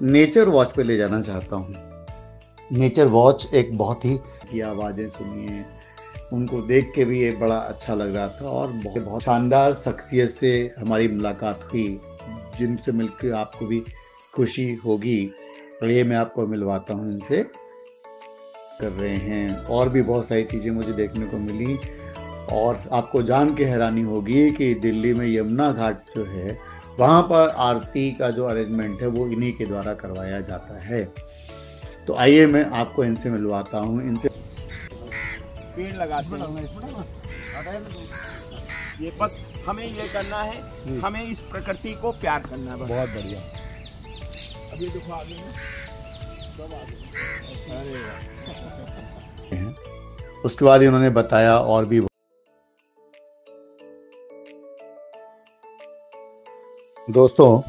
Nature watch पे ले जाना चाहता हूँ। नेचर वॉच एक बहुत ही की आवाज़ें सुनिए, उनको देख के भी ये बड़ा अच्छा लग रहा था और बहुत शानदार शख्सियत से हमारी मुलाकात हुई, जिनसे मिलकर आपको भी खुशी होगी। ये मैं आपको मिलवाता हूँ इनसे। कर रहे हैं और भी बहुत सारी चीज़ें मुझे देखने को मिली और आपको जान के हैरानी होगी कि दिल्ली में यमुना घाट जो है वहाँ पर आरती का जो अरेंजमेंट है वो इन्हीं के द्वारा करवाया जाता है। तो आइए मैं आपको इनसे मिलवाता हूँ। इनसे पेड़ लगाते हैं, ये बस हमें ये करना है, हमें इस प्रकृति को प्यार करना है। बहुत बढ़िया। अभी देखो आगे में सब आगे। अरे उसके बाद इन्होंने बताया और भी। दोस्तों,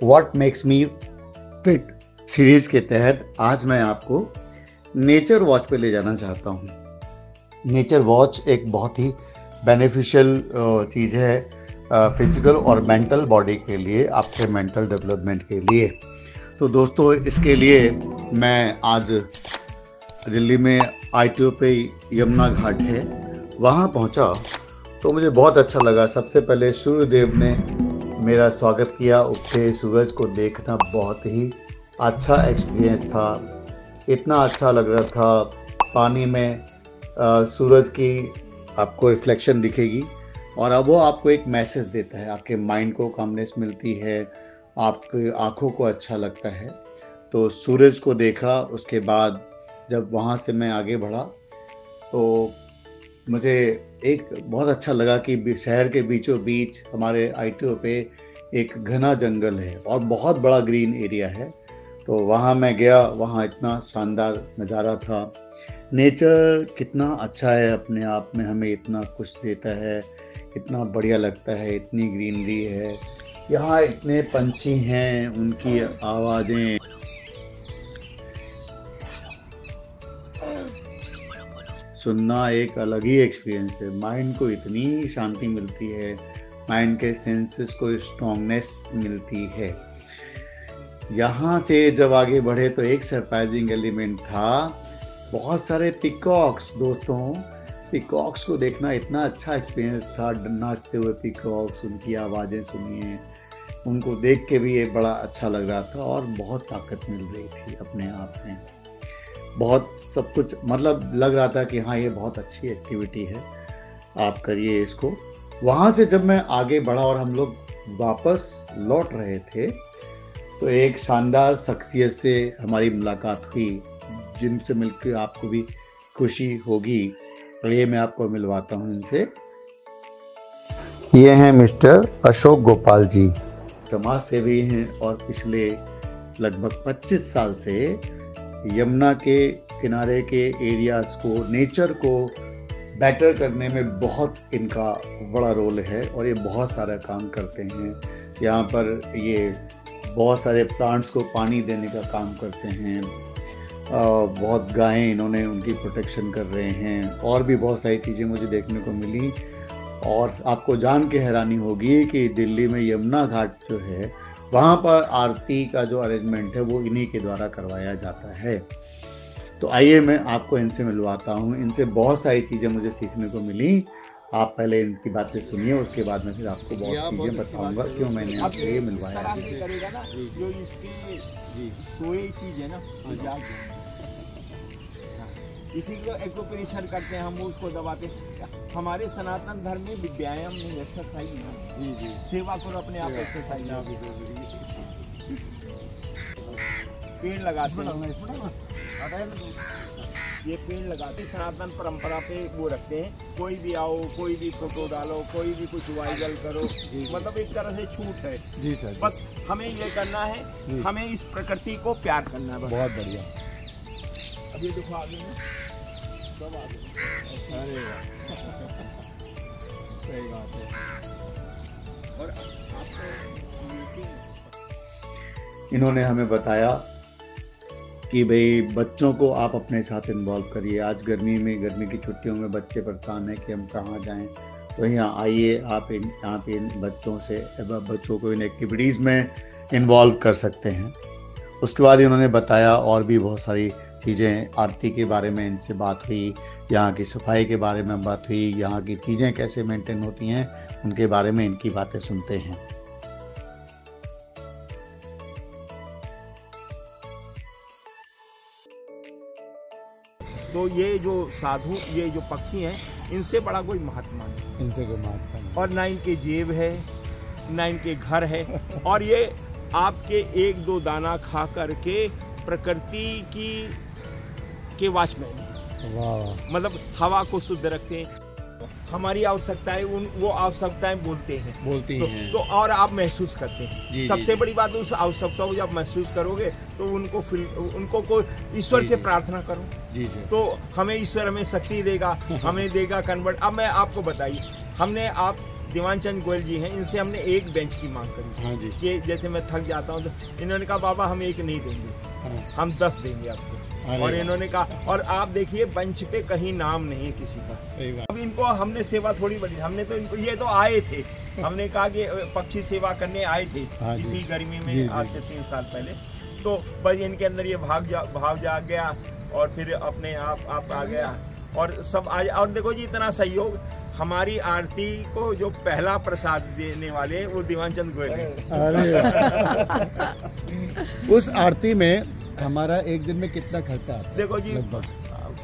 what makes me fit series के तहत आज मैं आपको नेचर वॉच पे ले जाना चाहता हूँ। नेचर वॉच एक बहुत ही बेनिफिशियल चीज़ है फिजिकल और मेंटल बॉडी के लिए, आपके मेंटल डेवलपमेंट के लिए। तो दोस्तों, इसके लिए मैं आज दिल्ली में ITO पे यमुना घाट है वहाँ पहुँचा तो मुझे बहुत अच्छा लगा। सबसे पहले सूर्यदेव ने मेरा स्वागत किया। उगते सूरज को देखना बहुत ही अच्छा एक्सपीरियंस था। इतना अच्छा लग रहा था, पानी में सूरज की आपको रिफ्लेक्शन दिखेगी और अब वो आपको एक मैसेज देता है, आपके माइंड को कामनेस मिलती है, आपकी आँखों को अच्छा लगता है। तो सूरज को देखा, उसके बाद जब वहाँ से मैं आगे बढ़ा तो मुझे एक बहुत अच्छा लगा कि शहर के बीचों बीच हमारे ITO पे एक घना जंगल है और बहुत बड़ा ग्रीन एरिया है। तो वहाँ मैं गया, वहाँ इतना शानदार नज़ारा था। नेचर कितना अच्छा है, अपने आप में हमें इतना कुछ देता है, इतना बढ़िया लगता है, इतनी ग्रीनरी है, यहाँ इतने पंछी हैं, उनकी आवाज़ें सुनना एक अलग ही एक्सपीरियंस है। माइंड को इतनी शांति मिलती है, माइंड के सेंसेस को स्ट्रॉन्गनेस मिलती है। यहाँ से जब आगे बढ़े तो एक सरप्राइजिंग एलिमेंट था, बहुत सारे पिकॉक्स। दोस्तों, पिकॉक्स को देखना इतना अच्छा एक्सपीरियंस था, नाचते हुए पिकॉक्स, उनकी आवाज़ें सुनिए, उनको देख के भी ये बड़ा अच्छा लग रहा था और बहुत ताकत मिल रही थी अपने आप में। बहुत सब कुछ मतलब लग रहा था कि हाँ, ये बहुत अच्छी एक्टिविटी है, आप करिए इसको। वहाँ से जब मैं आगे बढ़ा और हम लोग वापस लौट रहे थे तो एक शानदार शख्सियत से हमारी मुलाकात हुई, जिनसे मिलकर आपको भी खुशी होगी। ये मैं आपको मिलवाता हूँ इनसे। ये हैं मिस्टर अशोक गोपाल जी, समाज सेवी हैं और पिछले लगभग 25 साल से यमुना के किनारे के एरियाज़ को, नेचर को बेटर करने में बहुत इनका बड़ा रोल है और ये बहुत सारा काम करते हैं। यहाँ पर ये बहुत सारे प्लांट्स को पानी देने का काम करते हैं, बहुत गायें इन्होंने उनकी प्रोटेक्शन कर रहे हैं और भी बहुत सारी चीज़ें मुझे देखने को मिली। और आपको जान के हैरानी होगी कि दिल्ली में यमुना घाट जो है वहाँ पर आरती का जो अरेंजमेंट है वो इन्हीं के द्वारा करवाया जाता है। तो आइए मैं आपको इनसे मिलवाता हूँ। इनसे बहुत सारी चीज़ें मुझे सीखने को मिली। आप पहले इनकी बातें सुनिए, उसके बाद में फिर आपको बहुत चीज़ें बताऊंगा क्यों मैंने आपको ये मिलवाया। करेगा ना, जो इसकी सोई चीज़ है ना, इसी को एक्यूप्रेशर करते हैं, हम उसको दबाते हैं। हमारे सनातन धर्म में व्यायाम नहीं, एक्सरसाइज नहीं। सेवा करो, अपने आप एक्सरसाइज। पेड़ लगाते हैं, ये पेड़ लगाते सनातन परंपरा पे वो रखते हैं। कोई भी आओ, कोई भी फोटो डालो, कोई भी कुछ वायरल करो, मतलब एक तरह से छूट है जी सर। बस हमें ये करना है, हमें इस प्रकृति को प्यार करना है। बहुत बढ़िया। अभी देखो आगे में सब आगे। अरे सही बात है। और इन्होंने हमें बताया कि भाई बच्चों को आप अपने साथ इन्वॉल्व करिए। आज गर्मी की छुट्टियों में बच्चे परेशान हैं कि हम कहाँ जाएं, तो यहाँ आइए, आप यहाँ पे इन बच्चों को इन एक्टिविटीज़ में इन्वॉल्व कर सकते हैं। उसके बाद इन्होंने बताया और भी बहुत सारी चीज़ें, आरती के बारे में इनसे बात हुई, यहाँ की सफाई के बारे में बात हुई, यहाँ की चीज़ें कैसे मेंटेन होती हैं उनके बारे में इनकी बातें सुनते हैं। तो ये जो साधु, ये जो पक्षी हैं, इनसे बड़ा कोई महात्मा नहीं, इनसे कोई महात्मा नहीं। और ना इनके जेब है, ना इनके घर है, और ये आपके एक दो दाना खा करके प्रकृति के वॉचमैन हैं। वाह वाह। मतलब हवा को शुद्ध रखते हैं, हमारी आवश्यकताएं वो आवश्यकताएं बोलती हैं। तो और आप महसूस करते हैं। सबसे बड़ी बात उस आवश्यकता को जब महसूस करोगे तो उनको को ईश्वर से प्रार्थना करो। तो हमें ईश्वर हमें शक्ति देगा, हमें देगा कन्वर्ट। अब मैं आपको बताइए, आप दीवान चंद गोयल जी हैं, इनसे हमने एक बेंच की मांग करी। हाँ जी। कि जैसे मैं थक जाता हूँ तो इन्होंने कहा बाबा हम एक नहीं देंगे, हम 10 देंगे आपको। और इन्होंने कहा, और आप देखिए बेंच पे कहीं नाम नहीं है किसी का। सही बात। अब इनको हमने सेवा थोड़ी बड़ी, हमने तो इनको, ये तो आए थे, हमने कहा कि पक्षी सेवा करने आए थे इसी गर्मी में आज से 3 साल पहले। तो बस इनके अंदर ये भाव जाग गया और फिर अपने आप आ गया और सब आज। और देखो जी इतना सहयोग, हमारी आरती को जो पहला प्रसाद देने वाले वो दीवान चंद गोयल हैं। उस आरती में हमारा एक दिन में कितना खर्चा आता है? देखो जी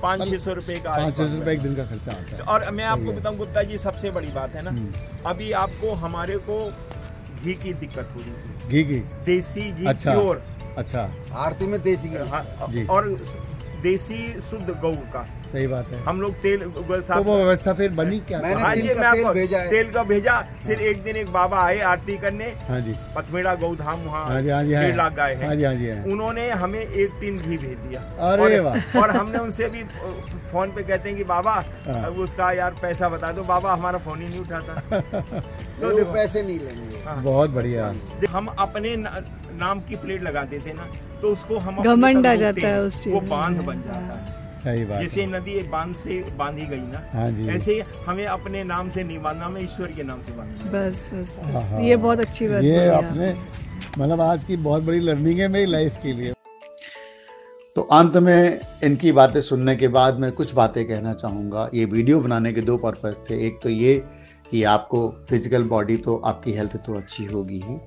500-600 रुपए का, 500 रुपए एक दिन का खर्चा आता है। और मैं आपको बताऊं गुप्ता जी, सबसे बड़ी बात है ना, अभी आपको हमारे को घी की दिक्कत हो रही थी। घी की? देसी घी। अच्छा, प्योर। अच्छा, आरती में देसी घी। हाँ, जी। और देसी शुद्ध गौ का। सही बात है। हम लोग तेल तो वो व्यवस्था फिर बनी क्या? मैंने तेल का भेजा। फिर एक दिन एक बाबा आए आरती करने। हाँ जी। पथमेड़ा गौधाम, वहाँ 1.5 लाख गाय है। हाँ जी, हाँ जी। उन्होंने हमें 1 टीन घी भेज दिया। अरे वाह। और हमने उनसे भी फोन पे कहते हैं कि बाबा उसका यार पैसा बता दो। बाबा हमारा फोन ही नहीं उठाता। तो पैसे नहीं लेंगे। बहुत बढ़िया। हम अपने नाम की प्लेट लगा देते ना, तो उसको हम घमंड आ जाता है उस चीज वो में। बांध बन जाता है। सही बात। जैसे नदी एक बांध से बांधी गई ना, हाँ जी। ऐसे हमें अपने नाम से नहीं बांधना, हमें ईश्वर के नाम से बांधना। बस ये बहुत अच्छी बात ये है आपने, मतलब आज की बहुत बड़ी लर्निंग है मेरी लाइफ के लिए। तो अंत में इनकी बातें सुनने के बाद मैं कुछ बातें कहना चाहूँगा। ये वीडियो बनाने के 2 पर्पज़ थे। एक तो ये कि आपको फिजिकल बॉडी तो आपकी हेल्थ तो अच्छी होगी ही,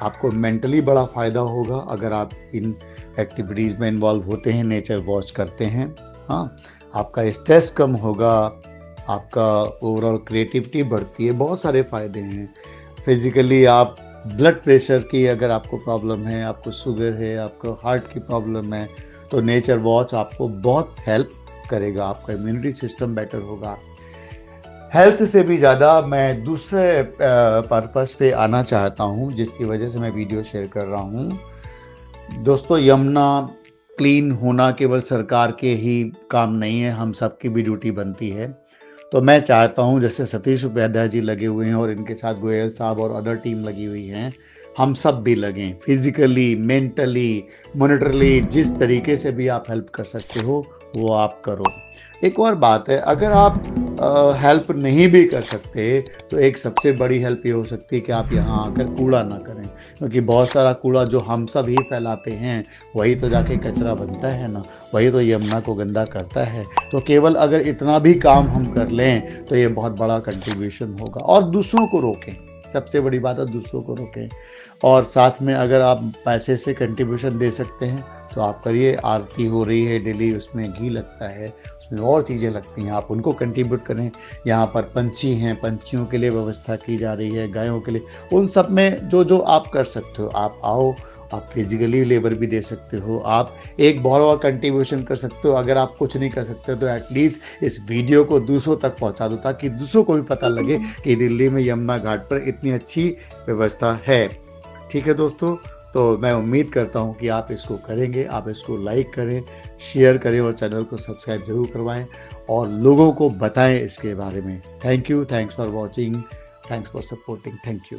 आपको मेंटली बड़ा फ़ायदा होगा अगर आप इन एक्टिविटीज़ में इन्वॉल्व होते हैं, नेचर वॉच करते हैं। हाँ, आपका स्ट्रेस कम होगा, आपका ओवरऑल क्रिएटिविटी बढ़ती है, बहुत सारे फ़ायदे हैं। फिजिकली आप ब्लड प्रेशर की अगर आपको प्रॉब्लम है, आपको शुगर है, आपको हार्ट की प्रॉब्लम है, तो नेचर वॉच आपको बहुत हेल्प करेगा। आपका इम्यूनिटी सिस्टम बेटर होगा। हेल्थ से भी ज़्यादा मैं दूसरे पर्पस पे आना चाहता हूँ, जिसकी वजह से मैं वीडियो शेयर कर रहा हूँ। दोस्तों, यमुना क्लीन होना केवल सरकार के ही काम नहीं है, हम सबकी भी ड्यूटी बनती है। तो मैं चाहता हूँ जैसे सतीश उपाध्याय जी लगे हुए हैं और इनके साथ गोयल साहब और अदर टीम लगी हुई हैं, हम सब भी लगें। फिजिकली, मेंटली, मॉनिटरली, जिस तरीके से भी आप हेल्प कर सकते हो वो आप करो। एक और बात है, अगर आप हेल्प नहीं भी कर सकते तो एक सबसे बड़ी हेल्प ये हो सकती है कि आप यहाँ आकर कूड़ा ना करें, क्योंकि बहुत सारा कूड़ा जो हम सब ही फैलाते हैं वही तो जाके कचरा बनता है ना, वही तो यमुना को गंदा करता है। तो केवल अगर इतना भी काम हम कर लें तो ये बहुत बड़ा कंट्रीब्यूशन होगा। और दूसरों को रोकें, सबसे बड़ी बात है दूसरों को रोकें। और साथ में अगर आप पैसे से कंट्रीब्यूशन दे सकते हैं तो आप करिए। आरती हो रही है डेली, उसमें घी लगता है, उसमें और चीज़ें लगती हैं, आप उनको कंट्रीब्यूट करें। यहाँ पर पंछी हैं, पंछियों के लिए व्यवस्था की जा रही है, गायों के लिए, उन सब में जो जो आप कर सकते हो आप आओ। आप फिजिकली लेबर भी दे सकते हो, आप एक बहुत बड़ा कंट्रीब्यूशन कर सकते हो। अगर आप कुछ नहीं कर सकते तो एटलीस्ट इस वीडियो को दूसरों तक पहुंचा दो, ताकि दूसरों को भी पता लगे कि दिल्ली में यमुना घाट पर इतनी अच्छी व्यवस्था है। ठीक है दोस्तों, तो मैं उम्मीद करता हूं कि आप इसको करेंगे, आप इसको लाइक करें, शेयर करें और चैनल को सब्सक्राइब जरूर करवाएं और लोगों को बताएं इसके बारे में। Thank you, thanks for watching, thanks for supporting, thank you.